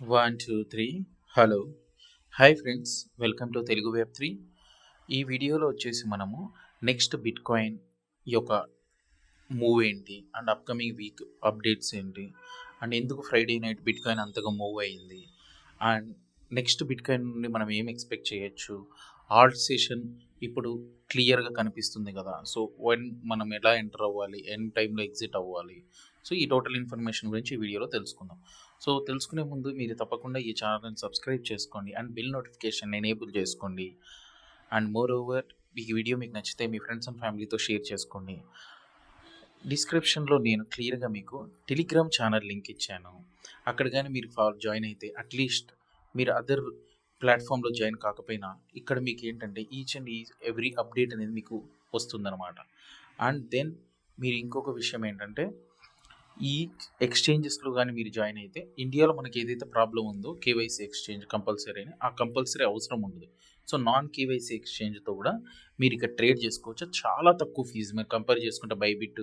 One two three hello hi friends, welcome to Telugu web 3. ఈ వీడియోలో వచ్చేసి మనము నెక్స్ట్ బిట్ కాయిన్ యొక్క మూవ్ ఏంటి అండ్ అప్కమింగ్ వీక్ అప్డేట్స్ ఏంటి అండ్ ఎందుకు ఫ్రైడే నైట్ బిట్ కాయిన్ అంతగా మూవ్ అయ్యింది అండ్ నెక్స్ట్ బిట్ కాయిన్ నుండి మనం ఏం ఎక్స్పెక్ట్ చేయొచ్చు. ఆల్ట్ సెషన్ ఇప్పుడు క్లియర్గా కనిపిస్తుంది కదా, సో వన్ మనం ఎలా ఎంటర్ అవ్వాలి, ఎన్ టైంలో ఎగ్జిట్ అవ్వాలి. సో ఈ టోటల్ ఇన్ఫర్మేషన్ గురించి ఈ వీడియోలో తెలుసుకుందాం. సో తెలుసుకునే ముందు మీరు తప్పకుండా ఈ ఛానల్ని సబ్స్క్రైబ్ చేసుకోండి అండ్ బిల్ నోటిఫికేషన్ ఎనేబుల్ చేసుకోండి. అండ్ మోర్ ఓవర్ ఈ వీడియో మీకు నచ్చితే మీ ఫ్రెండ్స్ అండ్ ఫ్యామిలీతో షేర్ చేసుకోండి. డిస్క్రిప్షన్లో నేను క్లియర్గా మీకు టెలిగ్రామ్ ఛానల్ లింక్ ఇచ్చాను. అక్కడ కానీ మీరు జాయిన్ అయితే అట్లీస్ట్ మీరు అదర్ ప్లాట్ఫామ్లో జాయిన్ కాకపోయినా ఇక్కడ మీకు ఏంటంటే ఈచ్ అండ్ ఎవ్రీ అప్డేట్ అనేది మీకు వస్తుందన్నమాట. అండ్ దెన్ మీరు ఇంకొక విషయం ఏంటంటే ఈ ఎక్స్చేంజెస్లో కానీ మీరు జాయిన్ అయితే ఇండియాలో మనకి ఏదైతే ప్రాబ్లం ఉందో కేవైసీ ఎక్స్చేంజ్ కంపల్సరీ అని, ఆ కంపల్సరీ అవసరం ఉండదు. సో నాన్ కేవైసీ ఎక్స్చేంజ్తో కూడా మీరు ఇక్కడ ట్రేడ్ చేసుకోవచ్చు. చాలా తక్కువ ఫీజు మీరు కంపేర్ చేసుకుంటే బైబిట్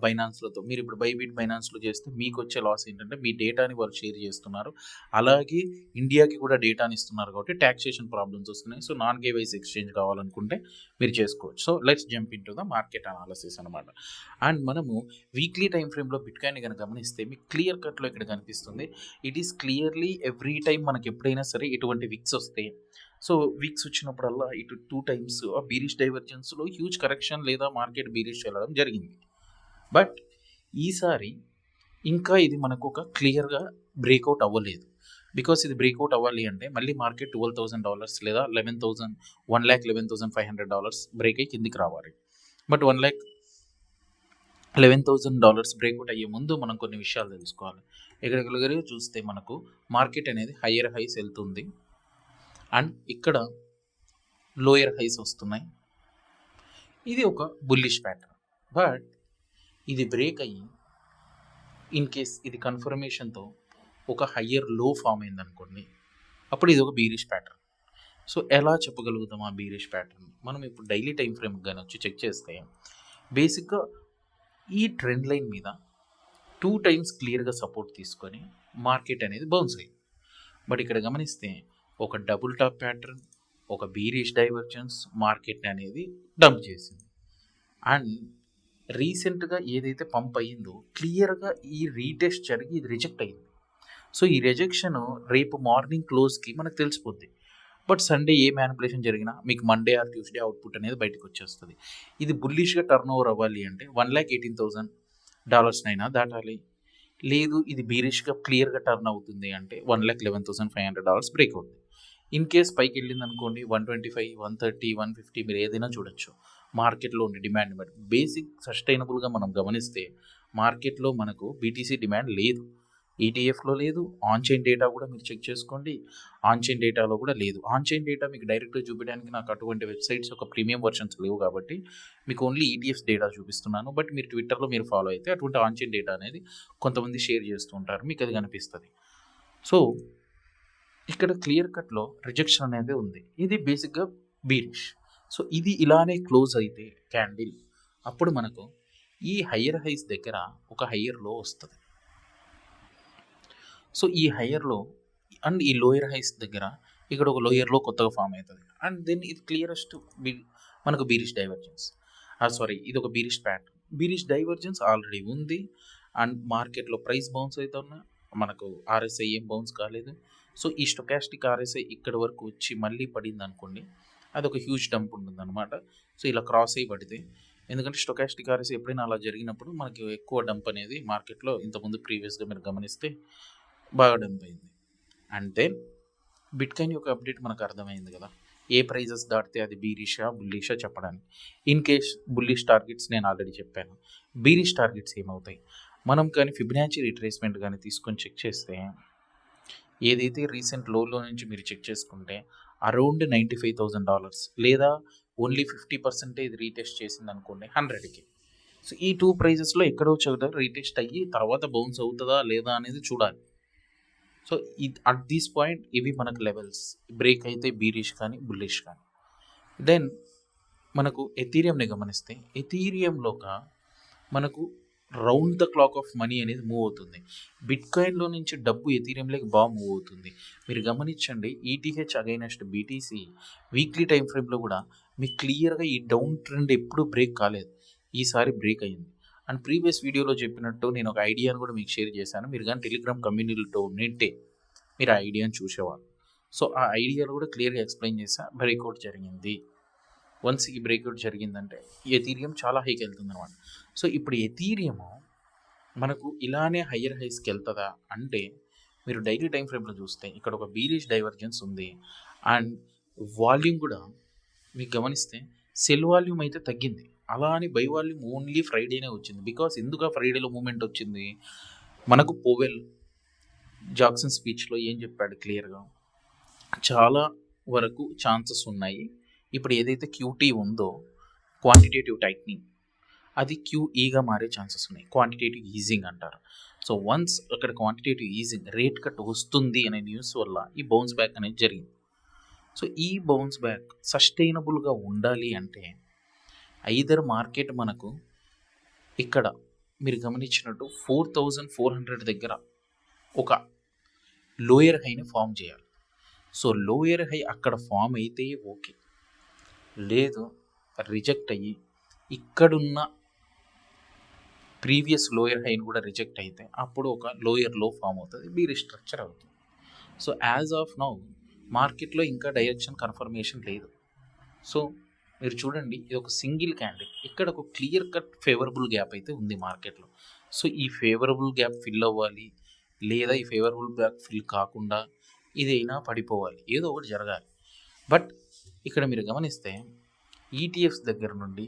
బైనాన్స్లతో. మీరు ఇప్పుడు బైబిట్ బైనాన్స్లో చేస్తే మీకు వచ్చే లాస్ ఏంటంటే మీ డేటాని వాళ్ళు షేర్ చేస్తున్నారు, అలాగే ఇండియాకి కూడా డేటాని ఇస్తున్నారు కాబట్టి ట్యాక్సేషన్ ప్రాబ్లమ్స్ వస్తున్నాయి. సో నాన్ కేవైసీ ఎక్స్చేంజ్ కావాలనుకుంటే మీరు చేసుకోవచ్చు. So let's jump in to the market analysis అనమాట. అండ్ మనము వీక్లీ టైం ఫ్రేమ్లో బిట్ కాయిన్ కనుక గమనిస్తే మీకు క్లియర్ కట్లో ఇక్కడ కనిపిస్తుంది. It is clearly every time మనకి ఎప్పుడైనా సరే ఇటువంటి విక్స్ వస్తాయి. సో వీక్స్ వచ్చినప్పుడల్లా ఇటు 2 టైమ్స్ ఆ బీరిష్ డైవర్జెన్స్లో హ్యూజ్ కరెక్షన్ లేదా మార్కెట్ బీరిష్ వెళ్ళడం జరిగింది. బట్ ఈసారి ఇంకా ఇది మనకు ఒక క్లియర్గా బ్రేక్అవుట్ అవ్వలేదు. బికాస్ ఇది బ్రేక్అవుట్ అవ్వాలి అంటే మళ్ళీ మార్కెట్ $12,000 లేదా $1,11,500 బ్రేక్ అయ్యి కిందికి రావాలి. బట్ $1,11,000 బ్రేక్అవుట్ అయ్యే ముందు మనం కొన్ని విషయాలు తెలుసుకోవాలి. ఎక్కడికి చూస్తే మనకు మార్కెట్ అనేది హయ్యర్ హైస్ వెళ్తుంది అండ్ ఇక్కడ లోయర్ హైస్ వస్తున్నాయి. ఇది ఒక బుల్లిష్ ప్యాటర్న్. బట్ ఇది బ్రేక్ అయ్యి ఇన్ కేస్ ఇది కన్ఫర్మేషన్తో ఒక హయ్యర్ లో ఫామ్ అయింది అనుకోండి, అప్పుడు ఇది ఒక బీరిష్ ప్యాటర్న్. సో ఎలా చెప్పగలుగుతాం ఆ బీరిష్ ప్యాటర్న్? మనం ఇప్పుడు డైలీ టైం ఫ్రేమ్ కానీ వచ్చి చెక్ చేస్తే బేసిక్గా ఈ ట్రెండ్ లైన్ మీద 2 టైమ్స్ క్లియర్గా సపోర్ట్ తీసుకొని మార్కెట్ అనేది బౌన్స్ అయింది. బట్ ఇక్కడ గమనిస్తే ఒక డబుల్ టాప్ ప్యాటర్న్, ఒక బీరిష్ డైవర్జెన్స్ మార్కెట్ అనేది డంప్ చేసింది. అండ్ రీసెంట్గా ఏదైతే పంప్ అయ్యిందో క్లియర్గా ఈ రీటెస్ట్ జరిగి ఇది రిజెక్ట్ అయింది. సో ఈ రిజెక్షన్ రేపు మార్నింగ్ క్లోజ్కి మనకు తెలిసిపోద్ది. బట్ సండే ఏ మ్యానిపులేషన్ జరిగినా మీకు మండే ఆర్ ట్యూస్డే అవుట్పుట్ అనేది బయటకు వచ్చేస్తుంది. ఇది బుల్లిష్గా టర్న్ ఓవర్ అవ్వాలి అంటే $1,18,000 అయినా దాటాలి. లేదు ఇది బీరిష్గా క్లియర్గా టర్న్ అవుతుంది అంటే $1,11,500 బ్రేక్ అవుతుంది. ఇన్ కేస్ పైకి వెళ్ళింది అనుకోండి 125, 130, 150 మీరు ఏదైనా చూడొచ్చు. మార్కెట్లో ఉండే డిమాండ్ బట్టి బేసిక్ సస్టైనబుల్గా మనం గమనిస్తే మార్కెట్లో మనకు బీటీసీ డిమాండ్ లేదు, ఈటీఎఫ్లో లేదు. ఆన్ చైన్ డేటా కూడా మీరు చెక్ చేసుకోండి, ఆన్ చైన్ డేటాలో కూడా లేదు. ఆన్ చైన్ డేటా మీకు డైరెక్ట్గా చూపించడానికి నాకు అటువంటి వెబ్సైట్స్ ఒక ప్రీమియం వర్షన్స్ లేవు కాబట్టి మీకు ఓన్లీ ఈటీఎఫ్స్ డేటా చూపిస్తున్నాను. బట్ మీరు ట్విట్టర్లో మీరు ఫాలో అయితే అటువంటి ఆన్ చైన్ డేటా అనేది కొంతమంది షేర్ చేస్తూ ఉంటారు, మీకు అది కనిపిస్తుంది. సో ఇక్కడ క్లియర్ కట్లో రిజెక్షన్ అనేది ఉంది. ఇది బేసిక్గా బీరిష్. సో ఇది ఇలానే క్లోజ్ అయితే క్యాండిల్ అప్పుడు మనకు ఈ హయ్యర్ హైస్ దగ్గర ఒక హయ్యర్ లో వస్తుంది. సో ఈ హయ్యర్లో అండ్ ఈ లోయర్ హైస్ దగ్గర ఇక్కడ ఒక లోయర్లో కొత్తగా ఫామ్ అవుతుంది. అండ్ దెన్ ఇది క్లియరెస్ట్ మనకు బీరిష్ డైవర్జెన్స్, ఇది ఒక బీరిష్ ప్యాటర్న్. బీరిష్ డైవర్జెన్స్ ఆల్రెడీ ఉంది అండ్ మార్కెట్లో ప్రైస్ బౌన్స్ అవుతున్నా, మనకు ఆర్ఎస్ఐ ఏం బౌన్స్ కాలేదు. సో ఈ స్టొకాస్టిక్ ఆర్ఎస్ఐ ఇక్కడ వరకు వచ్చి మళ్ళీ పడింది అనుకోండి, అది ఒక హ్యూజ్ డంప్ ఉంటుంది అనమాట. సో ఇలా క్రాస్ అయ్యి పడితే, ఎందుకంటే స్టొకాస్టిక్ ఆర్ఎస్ఐ ఎప్పుడైనా అలా జరిగినప్పుడు మనకి ఎక్కువ డంప్ అనేది మార్కెట్లో ఇంతకుముందు ప్రీవియస్గా మీరు గమనిస్తే బాగా డంప్ అయింది. అండ్ దెన్ బిట్ కాయిన్ యొక్క అప్డేట్ మనకు అర్థమైంది కదా, ఏ ప్రైజెస్ దాటితే అది బీరిషా బుల్లిషా చెప్పడానికి. ఇన్ కేస్ బుల్లిష్ టార్గెట్స్ నేను ఆల్రెడీ చెప్పాను, బీరిష్ టార్గెట్స్ ఏమవుతాయి మనం కానీ ఫిబొనాచి రిట్రేస్మెంట్ కానీ తీసుకొని చెక్ చేస్తే ఏదైతే రీసెంట్ లోలో నుంచి మీరు చెక్ చేసుకుంటే అరౌండ్ $95,000 లేదా ఓన్లీ 50% రీటెస్ట్ చేసింది అనుకోండి 100కి. సో ఈ 2 ప్రైజెస్లో ఎక్కడో చోట రీటెస్ట్ అయ్యి తర్వాత బౌన్స్ అవుతుందా లేదా అనేది చూడాలి. సో అట్ దిస్ పాయింట్ ఇవి మనకు లెవెల్స్. బ్రేక్ అయితే బీరిష్ కానీ బుల్లిష్ కానీ. దెన్ మనకు ఎథీరియంని గమనిస్తే ఎథీరియంలోగా మనకు round the clock of money అనేది మూవ్ అవుతుంది. బిట్‌కాయిన్‌లో నుంచి డబ్బు ఎథీరియంలోకి మూవ్ అవుతుంది. మీరు గమనించండి ETH against BTC weekly time ఫ్రేమ్‌లో కూడా మీకు క్లియర్‌గా ఈ డౌన్ ట్రెండ్ ఎప్పుడు బ్రేక్ కాలేదు. ఈసారి బ్రేక్ అయింది. అండ్ ప్రీవియస్ వీడియోలో చెప్పినట్టు నేను ఒక ఐడియాను కూడా మీకు షేర్ చేశాను. మీరు కానీ టెలిగ్రామ్ కమ్యూనిటీలో ఉండింటే మీరు ఆ ఐడియాను చూసేవారు. సో ఆ ఐడియాలో కూడా క్లియర్‌గా ఎక్స్‌ప్లెయిన్ చేశా. బ్రేక్అవుట్ జరిగింది. వన్స్ ఈ బ్రేక్అవుట్ జరిగిందంటే ఎథీరియం చాలా హైకి వెళ్తుందన్నమాట. సో ఇప్పుడు ఎథీరియము మనకు ఇలానే హయ్యర్ హైస్కి వెళ్తుందా అంటే మీరు డైలీ టైం ఫ్రేమ్లో చూస్తే ఇక్కడ ఒక బీరిష్ డైవర్జెన్స్ ఉంది. అండ్ వాల్యూమ్ కూడా మీకు గమనిస్తే సెల్ వాల్యూమ్ అయితే తగ్గింది. అలా అని బై వాల్యూమ్ ఓన్లీ ఫ్రైడేనే వచ్చింది. బికాస్ ఎందుకు ఆ ఫ్రైడేలో మూమెంట్ వచ్చింది, మనకు పోవెల్ జాక్సన్ స్పీచ్లో ఏం చెప్పాడు క్లియర్గా, చాలా వరకు ఛాన్సెస్ ఉన్నాయి. ఇప్పుడు ఏదైతే క్యూటీ ఉందో క్వాంటిటేటివ్ టైట్నింగ్ అది క్యూఈగా మారే ఛాన్సెస్ ఉన్నాయి. క్వాంటిటేటివ్ ఈజింగ్ అంటారు. సో వన్స్ అక్కడ క్వాంటిటేటివ్ ఈజింగ్ రేట్ కట్ వస్తుంది అనే న్యూస్ వల్ల ఈ బౌన్స్ బ్యాక్ అనేది జరిగింది. సో ఈ బౌన్స్ బ్యాక్ సస్టైనబుల్గా ఉండాలి అంటే ఐదర్ మార్కెట్ మనకు ఇక్కడ మీరు గమనించినట్టు 4400 దగ్గర ఒక లోయర్ హైని ఫామ్ చేయాలి. సో లోయర్ హై అక్కడ ఫామ్ అయితే ఓకే, లేదు రిజెక్ట్ అయ్యి ఇక్కడున్న ప్రీవియస్ లోయర్ హైని కూడా రిజెక్ట్ అయితే అప్పుడు ఒక లోయర్ లో ఫామ్ అవుతుంది, బీ రీస్ట్రక్చర్ అవుతుంది. సో యాజ్ ఆఫ్ నౌ మార్కెట్లో ఇంకా డైరెక్షన్ కన్ఫర్మేషన్ లేదు. సో మీరు చూడండి ఇది ఒక సింగిల్ క్యాండిల్, ఇక్కడ ఒక క్లియర్ కట్ ఫేవరబుల్ గ్యాప్ అయితే ఉంది మార్కెట్లో. సో ఈ ఫేవరబుల్ గ్యాప్ ఫిల్ అవ్వాలి, లేదా ఈ ఫేవరబుల్ గ్యాప్ ఫిల్ కాకుండా ఇదైనా పడిపోవాలి, ఏదో ఒకటి జరగాలి. బట్ ఇక్కడ మీరు గమనిస్తే ఈటీఎఫ్స్ దగ్గర నుండి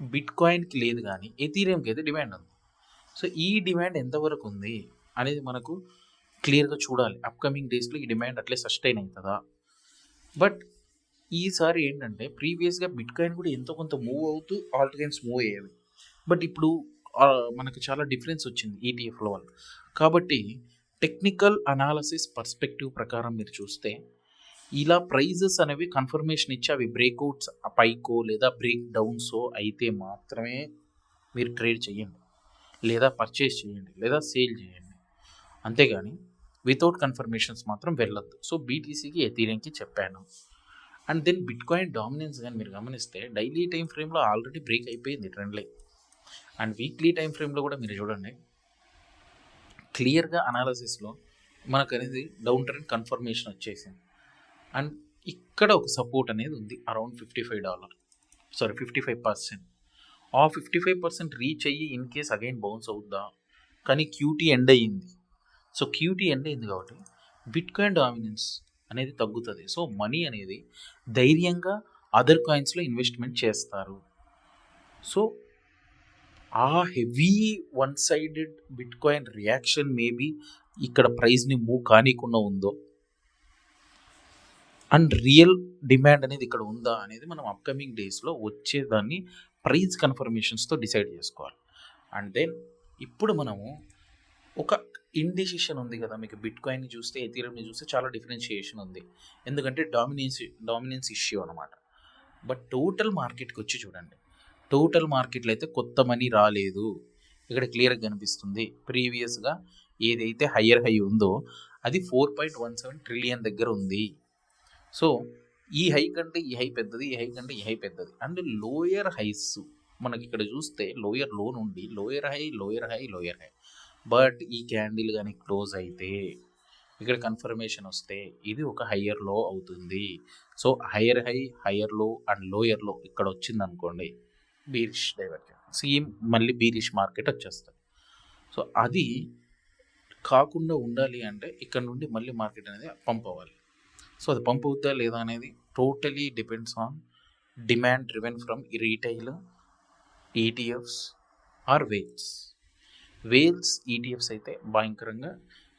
బిట్‌కాయిన్‌కి లేదు కానీ ఎథీరియంకి అయితే డిమాండ్ ఉంది. సో ఈ డిమాండ్ ఎంతవరకు ఉంది అనేది మనకు క్లియర్గా చూడాలి. అప్కమింగ్ డేస్లో ఈ డిమాండ్ అట్లే సస్టైన్ అవుతుందా. బట్ ఈసారి ఏంటంటే ప్రీవియస్గా బిట్‌కాయిన్ కూడా ఎంతో కొంత మూవ్ అవుతూ ఆల్ట్‌కాయిన్స్ మూవ్ అయ్యేవి. బట్ ఇప్పుడు మనకు చాలా డిఫరెన్స్ వచ్చింది ఈటీఎఫ్ల వల్ల. కాబట్టి టెక్నికల్ అనాలసిస్ పర్స్పెక్టివ్ ప్రకారం మీరు చూస్తే ఇలా ప్రైజెస్ అనేవి కన్ఫర్మేషన్ ఇచ్చి అవి బ్రేక్అవుట్స్ పైకో లేదా బ్రేక్ డౌన్సో అయితే మాత్రమే మీరు ట్రేడ్ చేయండి, లేదా పర్చేస్ చేయండి, లేదా సేల్ చేయండి. అంతేగాని వితౌట్ కన్ఫర్మేషన్స్ మాత్రం వెళ్ళొద్దు. సో బీటీసీకి ఎథీరియంకి చెప్పాను. అండ్ దెన్ బిట్‌కాయిన్ డామినెన్స్ కానీ మీరు గమనిస్తే డైలీ టైం ఫ్రేమ్లో ఆల్రెడీ బ్రేక్ అయిపోయింది trend line. And weekly time ఫ్రేమ్లో కూడా మీరు చూడండి క్లియర్గా అనాలిసిస్లో మనకు అనేది డౌన్ ట్రెండ్ కన్ఫర్మేషన్ వచ్చేసింది. అండ్ ఇక్కడ ఒక సపోర్ట్ అనేది ఉంది అరౌండ్ $55. ఆ 55% రీచ్ అయ్యి ఇన్ కేస్ అగైన్ బౌన్స్ అవుద్దా, కానీ క్యూటీ ఎండ్ అయ్యింది. సో క్యూటీ ఎండ్ అయింది కాబట్టి బిట్‌కాయిన్ డామినెన్స్ అనేది తగ్గుతుంది. సో మనీ అనేది ధైర్యంగా అదర్ కాయిన్స్లో ఇన్వెస్ట్మెంట్ చేస్తారు. సో ఆ heavy one sided bitcoin reaction maybe ఇక్కడ ప్రైస్ని మూవ్ కానీకుండా ఉందో అండ్ రియల్ డిమాండ్ అనేది ఇక్కడ ఉందా అనేది మనం అప్కమింగ్ డేస్లో వచ్చేదాన్ని ప్రైస్ కన్ఫర్మేషన్స్తో డిసైడ్ చేసుకోవాలి. అండ్ దెన్ ఇప్పుడు మనము ఒక ఇండిసిషన్ ఉంది కదా, మీకు బిట్‌కాయిన్ని చూస్తే ఎథీరియంని చూస్తే చాలా డిఫరెన్షియేషన్ ఉంది, ఎందుకంటే డామినెన్స్ ఇష్యూ అనమాట. బట్ టోటల్ మార్కెట్కి వచ్చి చూడండి, టోటల్ మార్కెట్లో అయితే కొత్త మనీ రాలేదు. ఇక్కడ క్లియర్గా కనిపిస్తుంది ప్రీవియస్గా ఏదైతే హయ్యర్ హై ఉందో అది 4.17 ట్రిలియన్ దగ్గర ఉంది. సో ఈ హై కంటే ఈ హై పెద్దది, ఈ హై కంటే ఈ హై పెద్దది. అండ్ లోయర్ హైస్ మనకి ఇక్కడ చూస్తే లోయర్ లో నుండి lower high lower high lower high. But ఈ క్యాండిల్ కానీ క్లోజ్ అయితే ఇక్కడ కన్ఫర్మేషన్ వస్తే ఇది ఒక హయ్యర్ లో అవుతుంది. సో హయ్యర్ హై హయ్యర్ లో అండ్ లోయర్ లో ఇక్కడ వచ్చింది అనుకోండి బీరిష్ డైవర్జెన్స్, సేమ్ మళ్ళీ బీరిష్ మార్కెట్ వచ్చేస్తుంది. సో అది కాకుండా ఉండాలి అంటే ఇక్కడ నుండి మళ్ళీ మార్కెట్ అనేది పంప్ అవ్వాలి. సో అది పంప్ అవుతా లేదా అనేది totally depends on demand driven from retail, ETFs are whales ETFs అయితే భయంకరంగా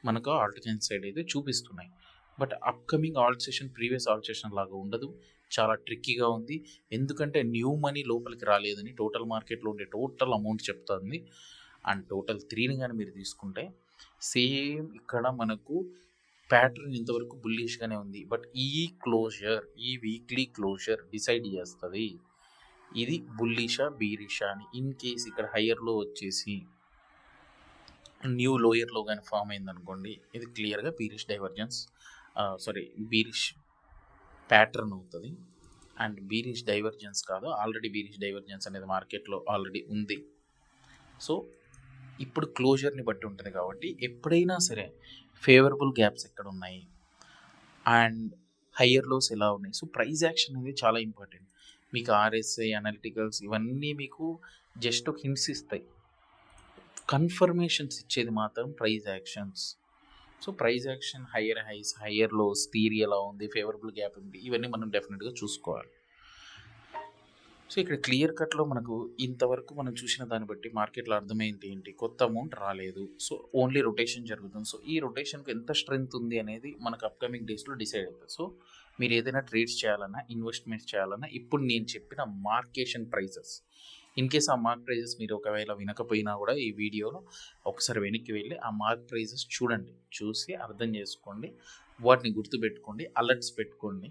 మనకు ఆల్టర్నేట్ సైడ్ అయితే చూపిస్తున్నాయి. But upcoming alt session previous alt session లాగా ఉండదు, చాలా ట్రిక్కీగా ఉంది. ఎందుకంటే న్యూ మనీ లోపలికి రాలేదని టోటల్ మార్కెట్లో ఉండే టోటల్ అమౌంట్ చెప్తుంది. అండ్ టోటల్ 3ని కానీ మీరు తీసుకుంటే సేమ్ ఇక్కడ మనకు ప్యాటర్న్ ఇంతవరకు బుల్లిష్గానే ఉంది. బట్ ఈ వీక్లీ క్లోజర్ డిసైడ్ చేస్తుంది ఇది బుల్లిషా బీరిషా అని. ఇన్ కేస్ ఇక్కడ హయ్యర్లో వచ్చేసి న్యూ లోయర్లో కానీ ఫామ్ అయిందనుకోండి, ఇది క్లియర్గా బీరిష్ డైవర్జెన్స్ బీరిష్ ప్యాటర్న్ అవుతుంది. అండ్ బీరిష్ డైవర్జెన్స్ కాదు, ఆల్రెడీ బీరిష్ డైవర్జెన్స్ అనేది మార్కెట్లో ఆల్రెడీ ఉంది. సో ఇప్పుడు క్లోజర్ని బట్టి ఉంటుంది కాబట్టి ఎప్పుడైనా సరే ఫేవరబుల్ గ్యాప్స్ ఎక్కడ ఉన్నాయి అండ్ హయ్యర్ లోస్ ఎలా ఉన్నాయి. సో ప్రైస్ యాక్షన్ అనేది చాలా ఇంపార్టెంట్. మీకు ఆర్ఎస్ఐ అనలిటికల్స్ ఇవన్నీ మీకు జస్ట్ ఒక హింట్స్ ఇస్తాయి, కన్ఫర్మేషన్స్ ఇచ్చేది మాత్రం price actions. So price action, higher highs, higher lows, theory ఎలా ఉంది, ఫేవరబుల్ గ్యాప్ ఉంది, ఇవన్నీ మనం డెఫినెట్గా చూసుకోవాలి. సో ఇక్కడ క్లియర్ కట్లో మనకు ఇంతవరకు మనం చూసిన దాన్ని బట్టి మార్కెట్లో అర్థమైంది ఏంటి, కొత్త అమౌంట్ రాలేదు. సో ఓన్లీ రొటేషన్ జరుగుతుంది. సో ఈ రొటేషన్కి ఎంత స్ట్రెంగ్త్ ఉంది అనేది మనకు అప్కమింగ్ డేస్లో డిసైడ్ అవుతుంది. సో మీరు ఏదైనా ట్రేడ్స్ చేయాలన్నా, ఇన్వెస్ట్మెంట్స్ చేయాలన్నా ఇప్పుడు నేను చెప్పిన మార్కేషన్ ప్రైజెస్, ఇన్ కేస్ ఆ మార్క్ ప్రైజెస్ మీరు ఒకవేళ వినకపోయినా కూడా ఈ వీడియోలో ఒకసారి వెనక్కి వెళ్ళి ఆ మార్క్ ప్రైజెస్ చూడండి, చూసి అర్థం చేసుకోండి, వాటిని గుర్తుపెట్టుకోండి, అలర్ట్స్ పెట్టుకోండి.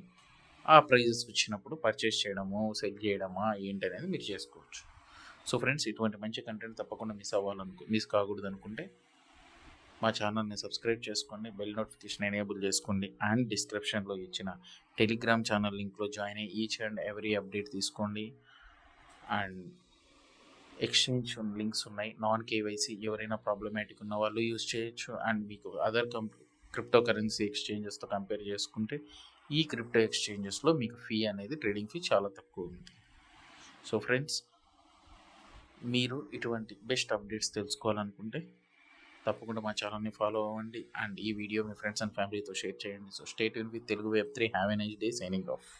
ఆ ప్రైజెస్ వచ్చినప్పుడు పర్చేస్ చేయడము, సెల్ చేయడమా ఏంటి అనేది మీరు చేసుకోవచ్చు. సో ఫ్రెండ్స్, ఇటువంటి మంచి కంటెంట్ తప్పకుండా మిస్ కాకూడదు అనుకుంటే మా ఛానల్ని సబ్స్క్రైబ్ చేసుకోండి, బెల్ నోటిఫికేషన్ ఎనేబుల్ చేసుకోండి, అండ్ డిస్క్రిప్షన్లో ఇచ్చిన టెలిగ్రామ్ ఛానల్ లింక్లో జాయిన్ అయ్యి ఈచ్ అండ్ ఎవ్రీ అప్డేట్ తీసుకోండి. అండ్ ఎక్స్చేంజ్ లింక్స్ ఉన్నాయి, నాన్ కేవైసీ ఎవరైనా ప్రాబ్లమాటిక్ ఉన్న వాళ్ళు యూజ్ చేయొచ్చు. అండ్ మీకు అదర్ క్రిప్టో కరెన్సీ ఎక్స్చేంజెస్తో కంపేర్ చేసుకుంటే ఈ క్రిప్టో ఎక్స్చేంజెస్లో మీకు ఫీ అనేది, ట్రేడింగ్ ఫీ చాలా తక్కువ ఉంది. సో ఫ్రెండ్స్, మీరు ఇటువంటి బెస్ట్ అప్డేట్స్ తెలుసుకోవాలనుకుంటే తప్పకుండా మా ఛానల్ని ఫాలో అవ్వండి అండ్ ఈ వీడియో మీ ఫ్రెండ్స్ అండ్ ఫ్యామిలీతో షేర్ చేయండి. So stay tune with Telugu web 3. Have a nice day. Signing off.